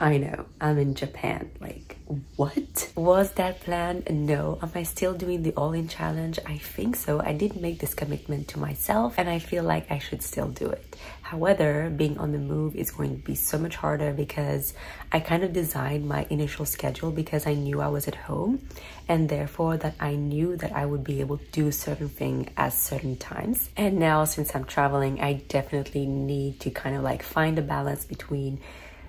I know, I'm in Japan. Like, what? Was that planned? No. Am I still doing the all-in challenge? I think so. I did make this commitment to myself and I feel like I should still do it. However, being on the move is going to be so much harder because I kind of designed my initial schedule because I knew I was at home and therefore that I knew that I would be able to do certain thing at certain times. And now since I'm traveling, I definitely need to kind of like find a balance between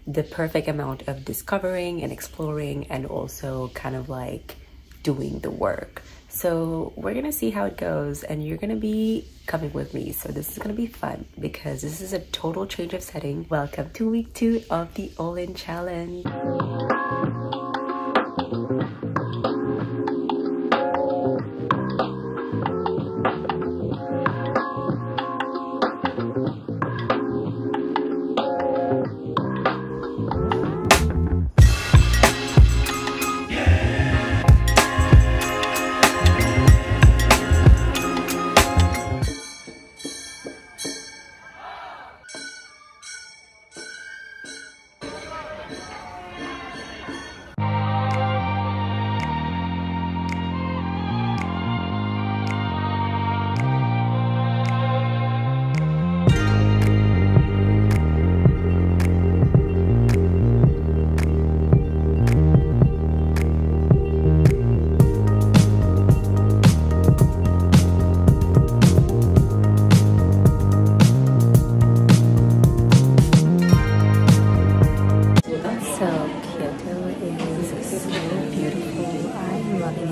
the perfect amount of discovering and exploring and also kind of like doing the work. So we're gonna see how it goes and you're gonna be coming with me. So this is gonna be fun because this is a total change of setting. Welcome to week 2 of the all-in challenge.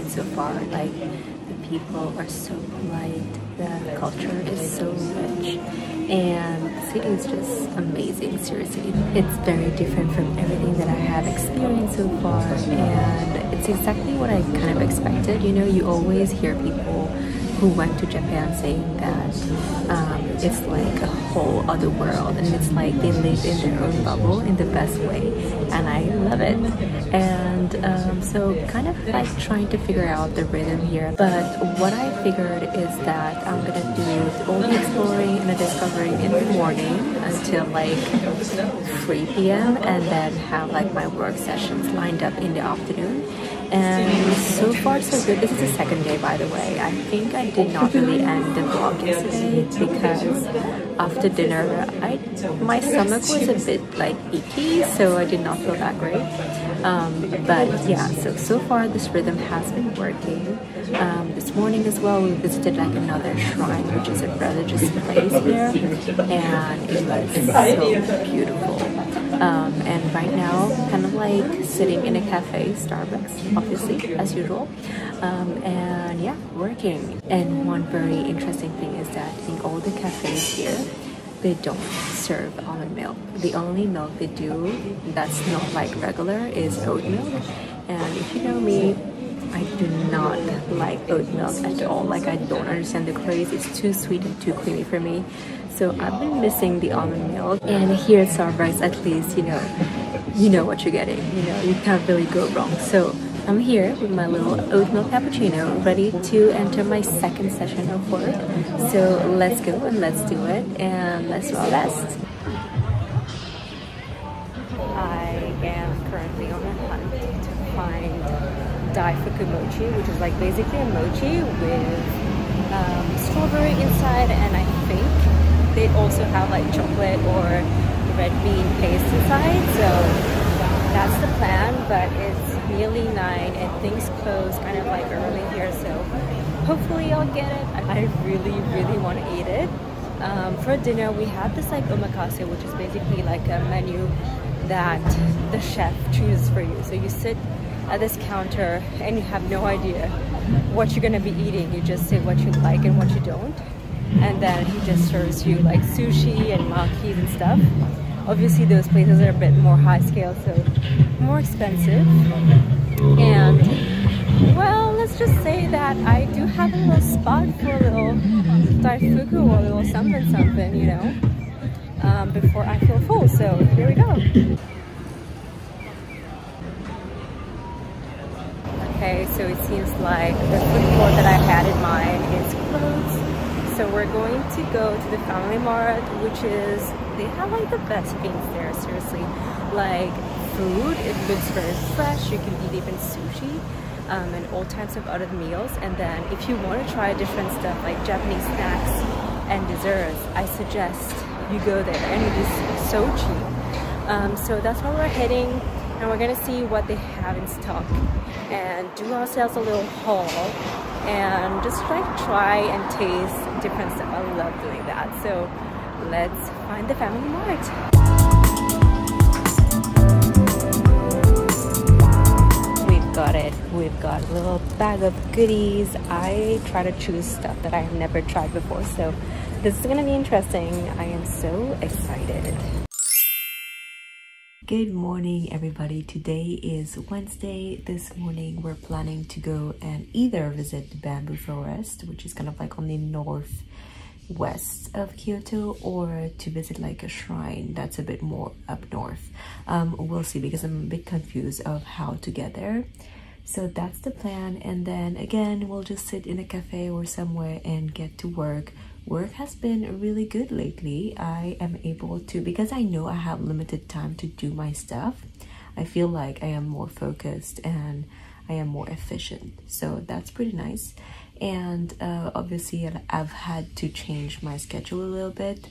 So far, like the people are so polite, the culture is so rich, and the city is just amazing. Seriously, it's very different from everything that I have experienced so far, and it's exactly what I kind of expected. You know, you always hear people who went to Japan saying that it's like a whole other world and it's like they live in their own bubble in the best way, and I love it. And so kind of like trying to figure out the rhythm here, but what I figured is that I'm gonna do all the exploring and the discovering in the morning until like 3 p.m. and then have like my work sessions lined up in the afternoon. And so far so good. This is the second day, by the way. I think I did not really end the vlog yesterday because after dinner my stomach was a bit like icky, so I did not feel that great. But yeah, so far this rhythm has been working. This morning as well we visited like another shrine, which is a religious place here, and it was so beautiful. And right now kind of like sitting in a cafe, Starbucks obviously as usual, and yeah, working. And one very interesting thing is that in all the cafes here they don't serve almond milk. The only milk they do that's not like regular is oat milk, and if you know me, I do not like oat milk at all. Like, I don't understand the craze. It's too sweet and too creamy for me. So I've been missing the almond milk. And here at Starbucks, at least, you know what you're getting. You know, you can't really go wrong. So I'm here with my little oat milk cappuccino, ready to enter my second session of work. So let's go and let's do it, and let's do our best. I am currently on a hunt to find Daifuku mochi, which is like basically a mochi with strawberry inside, and I think they also have like chocolate or red bean paste inside. So that's the plan, but it's nearly 9 and things close kind of like early here, so hopefully I'll get it. I really want to eat it. For dinner we have this like omakase, which is basically like a menu that the chef chooses for you. So you sit at this counter and you have no idea what you're gonna be eating. You just say what you like and what you don't, and then he just serves you like sushi and makis and stuff. Obviously those places are a bit more high scale, so more expensive. And well, let's just say that I do have a little spot for a little Daifuku or a little something, you know, before I feel full. So here we go. Okay, so it seems like the food court that I had in mind is closed. So we're going to go to the Family Mart, which is, they have like the best beans there, seriously. Like food. It looks very fresh. You can eat even sushi and all types of other meals. And then if you want to try different stuff like Japanese snacks and desserts, I suggest you go there, and it is so cheap. So that's where we're heading, and we're gonna see what they have in stock and do ourselves a little haul and just like try and taste different stuff. I love doing that. So let's find the Family Mart. We've got a little bag of goodies. I try to choose stuff that I have never tried before, so this is gonna be interesting. I am so excited. Good morning, everybody. Today is Wednesday. This morning we're planning to go and either visit the bamboo forest, which is kind of like on the northwest of Kyoto, or to visit like a shrine that's a bit more up north. We'll see, because I'm a bit confused of how to get there. So that's the plan, and then again we'll just sit in a cafe or somewhere and get to work. Work has been really good lately. I am able to, because I know I have limited time to do my stuff, I feel like I am more focused and I am more efficient, so that's pretty nice. And obviously I've had to change my schedule a little bit.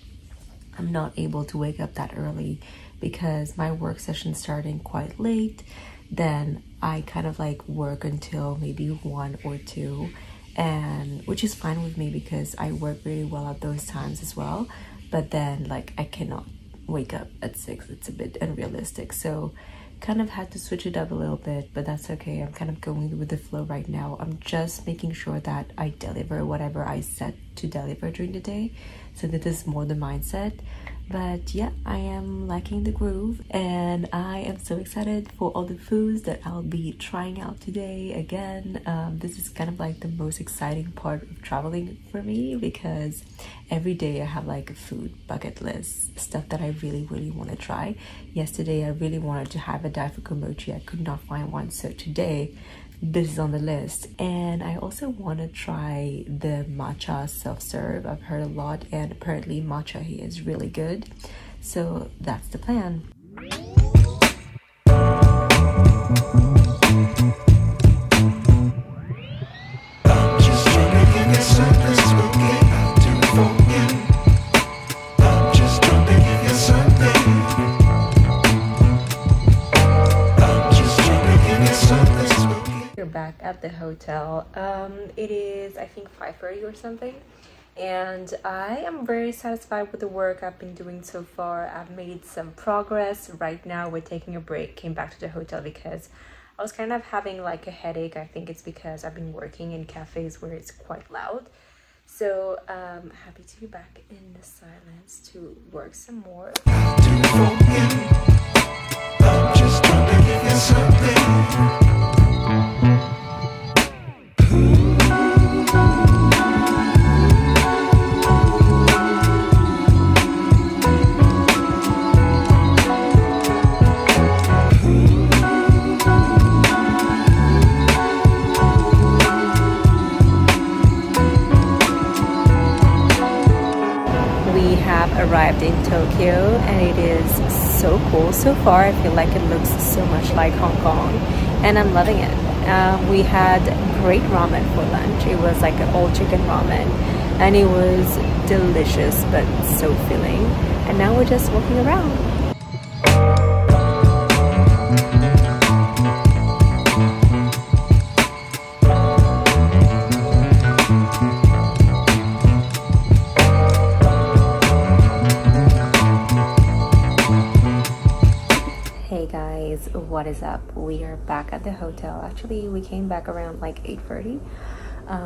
I'm not able to wake up that early because my work session's starting quite late. Then I kind of like work until maybe 1 or 2, and which is fine with me because I work really well at those times as well. But then like I cannot wake up at 6. It's a bit unrealistic, so kind of had to switch it up a little bit, but that's okay. I'm kind of going with the flow right now. I'm just making sure that I deliver whatever I set to deliver during the day, so that is more the mindset. But yeah, I am liking the groove, and I am so excited for all the foods that I'll be trying out today. Again, this is kind of like the most exciting part of traveling for me, because every day I have like a food bucket list, stuff that I really want to try. Yesterday I really wanted to have a Daifuku mochi. I could not find one, so today this is on the list. And I also want to try the matcha self-serve. I've heard a lot, and apparently matcha here is really good, so that's the plan. Back at the hotel. It is, I think, 5:30 or something, and I am very satisfied with the work I've been doing so far. I've made some progress. Right now we're taking a break. Came back to the hotel because I was kind of having like a headache. I think it's because I've been working in cafes where it's quite loud. So happy to be back in the silence to work some more. Just trying to give you something. Arrived in Tokyo, and it is so cool so far. I feel like it looks so much like Hong Kong, and I'm loving it. We had great ramen for lunch. It was like an all chicken ramen, and it was delicious but so filling. And now we're just walking around. What is up? We are back at the hotel. Actually, we came back around like 8:30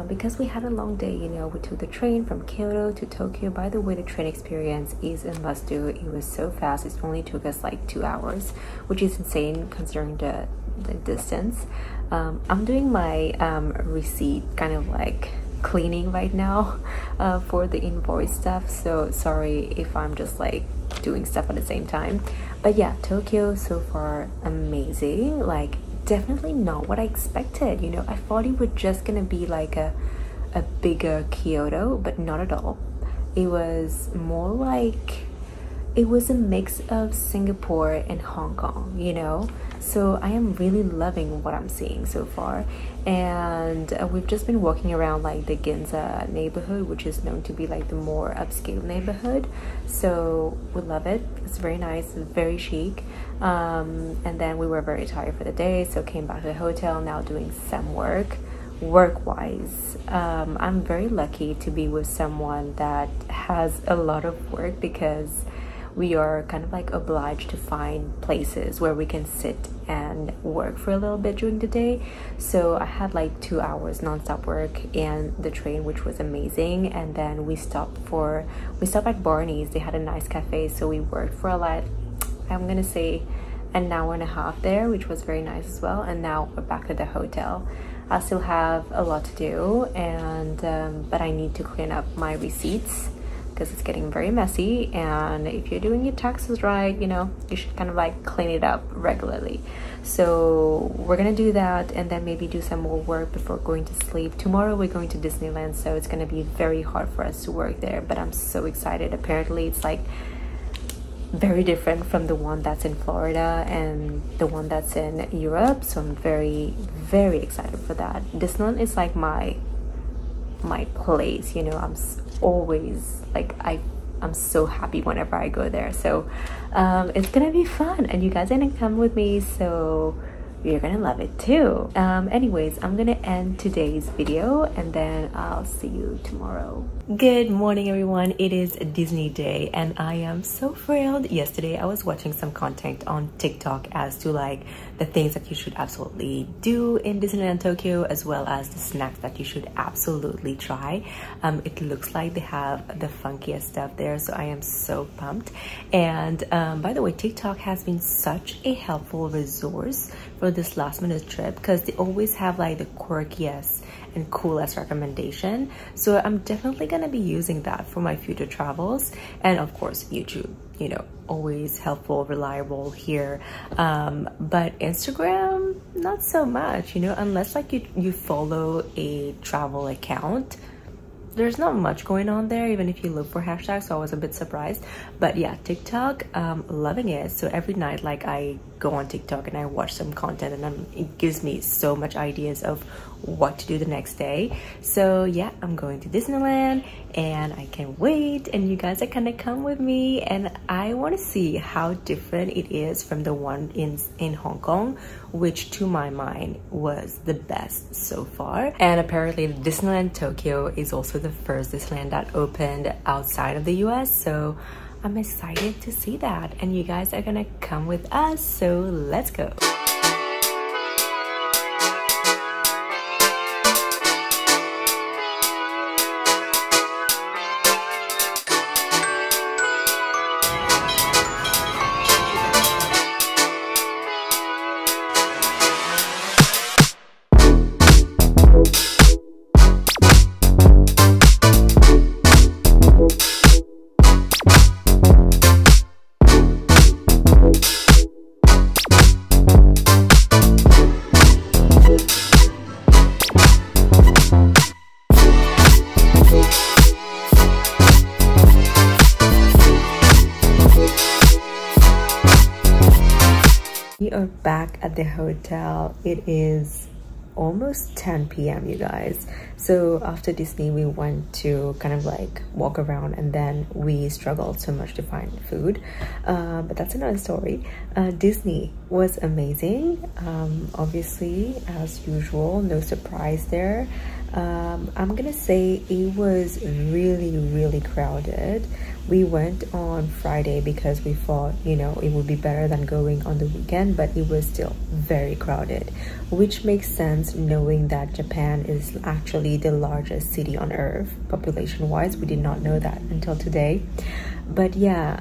because we had a long day. You know, we took the train from Kyoto to Tokyo. By the way, the train experience is a must do. It was so fast. It only took us like 2 hours, which is insane considering the distance. I'm doing my receipt kind of like cleaning right now for the invoice stuff, so sorry if I'm just like doing stuff at the same time. But yeah, Tokyo so far amazing. Like definitely not what I expected. You know, I thought it was just gonna be like a bigger Kyoto, but not at all. It was more like it was a mix of Singapore and Hong Kong, you know. So I am really loving what I'm seeing so far. And we've just been walking around like the Ginza neighborhood, which is known to be like the more upscale neighborhood. So we love it. It's very nice, very chic. And then we were very tired for the day, so came back to the hotel, now doing some work-wise. I'm very lucky to be with someone that has a lot of work, because we are kind of like obliged to find places where we can sit and work for a little bit during the day. So I had like 2 hours non-stop work in the train, which was amazing. And then we stopped at Barney's. They had a nice cafe, so we worked for a lot, I'm gonna say an hour and a half there, which was very nice as well. And now we're back at the hotel. I still have a lot to do, and but I need to clean up my receipts because it's getting very messy. And if you're doing your taxes right, you know, you should kind of like clean it up regularly. So we're gonna do that, and then maybe do some more work before going to sleep. Tomorrow we're going to Disneyland, so it's gonna be very hard for us to work there, but I'm so excited. Apparently it's like very different from the one that's in Florida and the one that's in Europe, so I'm very excited for that. Disneyland is like my place, you know. I'm always like, I'm so happy whenever I go there. So it's gonna be fun, and you guys are gonna come with me, so you're gonna love it too. Anyways, I'm gonna end today's video, and then I'll see you tomorrow. Good morning, everyone. It is Disney day, and I am so thrilled. Yesterday I was watching some content on TikTok as to like the things that you should absolutely do in Disneyland Tokyo, as well as the snacks that you should absolutely try. It looks like they have the funkiest stuff there, so I am so pumped. And by the way, TikTok has been such a helpful resource for this last minute trip, because they always have like the quirkiest and coolest recommendation. So I'm definitely gonna be using that for my future travels. And of course YouTube, you know, always helpful, reliable here. But Instagram, not so much, you know, unless like you follow a travel account. There's not much going on there, even if you look for hashtags, so I was a bit surprised. But yeah, TikTok, loving it. So every night, like, I go on TikTok and I watch some content, and it gives me so much ideas of what to do the next day. So yeah, I'm going to Disneyland and I can't wait, and you guys are gonna come with me, and I want to see how different it is from the one in Hong Kong, which to my mind was the best so far. And apparently Disneyland Tokyo is also the first Disneyland that opened outside of the US, so I'm excited to see that, and you guys are gonna come with us, so let's go. We are back at the hotel. It is almost 10 p.m. you guys. So after Disney, we went to kind of like walk around, and then we struggled so much to find food, but that's another story. Disney was amazing. Obviously, as usual, no surprise there. I'm gonna say it was really crowded. We went on Friday because we thought, you know, it would be better than going on the weekend, but it was still very crowded, which makes sense knowing that Japan is actually the largest city on earth population wise. We did not know that until today. But yeah,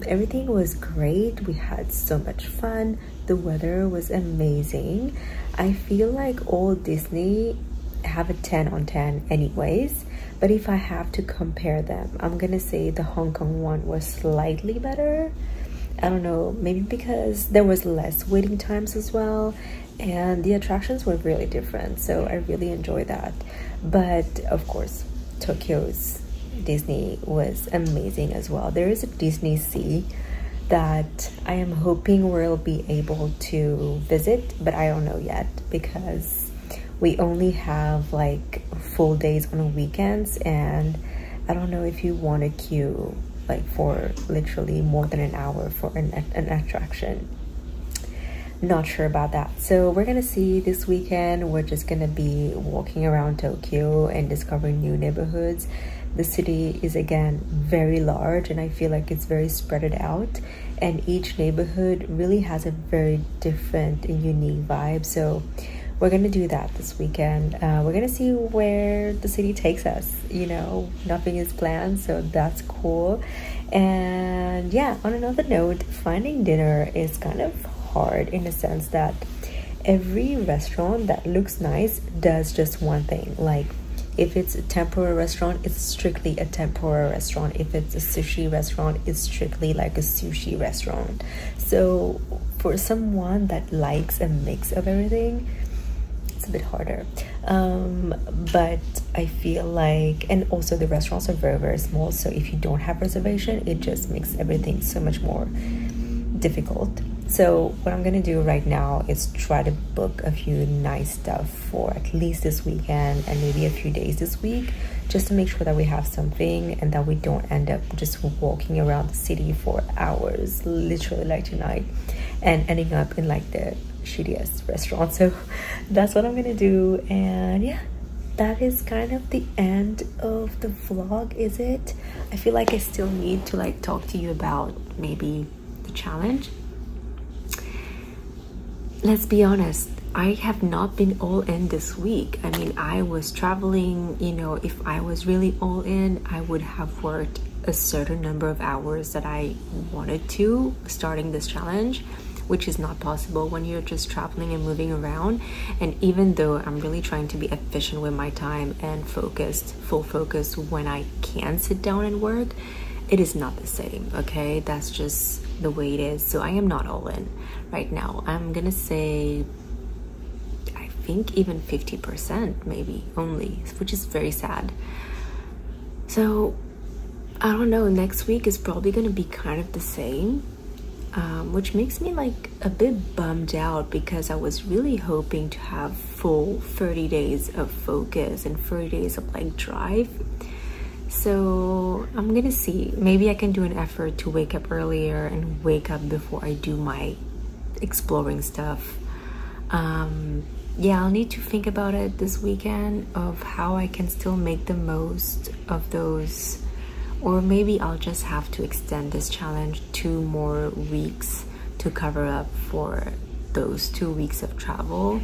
everything was great. We had so much fun. The weather was amazing. I feel like all Disney have a 10 on 10 anyways, but if I have to compare them, I'm gonna say the Hong Kong one was slightly better. I don't know, maybe because there was less waiting times as well, and the attractions were really different, so I really enjoyed that. But of course, Tokyo is Disney was amazing as well. There is a Disney Sea that I am hoping we'll be able to visit, but I don't know yet because we only have like full days on the weekends, and I don't know if you want to queue like for literally more than an hour for an attraction. Not sure about that. So we're gonna see this weekend. We're just gonna be walking around Tokyo and discovering new neighborhoods. The city is again very large, and I feel like it's very spread out, and each neighborhood really has a very different and unique vibe. So we're gonna do that this weekend. We're gonna see where the city takes us. You know, nothing is planned, so that's cool. And yeah, on another note, finding dinner is kind of hard in the sense that every restaurant that looks nice does just one thing. Like if it's a tempura restaurant, it's strictly a tempura restaurant. If it's a sushi restaurant, it's strictly like a sushi restaurant. So for someone that likes a mix of everything, it's a bit harder. But I feel like, and also the restaurants are very, very small, so if you don't have reservation, it just makes everything so much more difficult. So what I'm gonna do right now is try to book a few nice stuff for at least this weekend and maybe a few days this week, just to make sure that we have something and that we don't end up just walking around the city for hours, literally like tonight, and ending up in like the shittiest restaurant. So that's what I'm gonna do. And yeah, that is kind of the end of the vlog, is it? I feel like I still need to like talk to you about maybe the challenge. Let's be honest, I have not been all in this week. I mean, I was traveling, you know. If I was really all in, I would have worked a certain number of hours that I wanted to starting this challenge, which is not possible when you're just traveling and moving around. And even though I'm really trying to be efficient with my time and focused, full focus when I can sit down and work, it is not the same, okay? That's just the way it is. So I am not all in right now. I'm gonna say, I think even 50% maybe only, which is very sad. So I don't know, next week is probably gonna be kind of the same, which makes me like a bit bummed out because I was really hoping to have full 30 days of focus and 30 days of like drive. So I'm gonna see, maybe I can do an effort to wake up earlier and wake up before I do my exploring stuff. Yeah, I'll need to think about it this weekend of how I can still make the most of those, or maybe I'll just have to extend this challenge 2 more weeks to cover up for those 2 weeks of travel,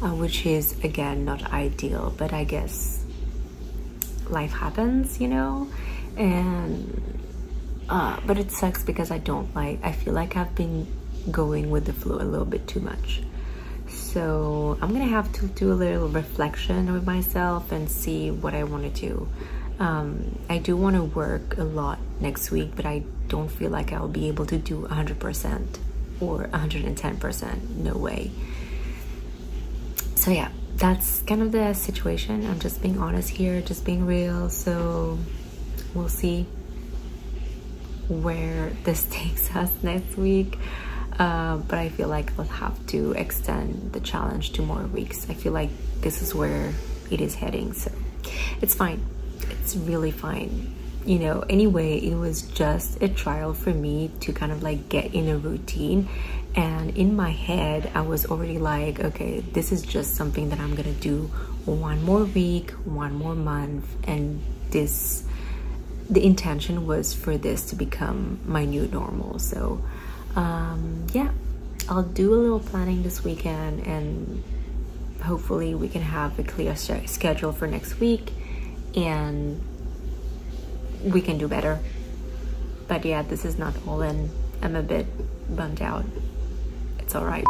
which is again not ideal, but I guess life happens, you know. And but it sucks because I feel like I've been going with the flow a little bit too much. So I'm gonna have to do a little reflection with myself and see what I want to do. I do want to work a lot next week, but I don't feel like I'll be able to do 100% or 110%, no way. So yeah, that's kind of the situation. I'm just being honest here, just being real. So we'll see where this takes us next week. But I feel like I'll have to extend the challenge 2 more weeks. I feel like this is where it is heading, so it's fine. It's really fine. You know, anyway, it was just a trial for me to kind of like get in a routine. And in my head, I was already like, okay, this is just something that I'm gonna do 1 more week, 1 more month. And this, the intention was for this to become my new normal. So yeah, I'll do a little planning this weekend, and hopefully we can have a clear schedule for next week and we can do better. But yeah, this is not all in. I'm a bit bummed out. It's all right.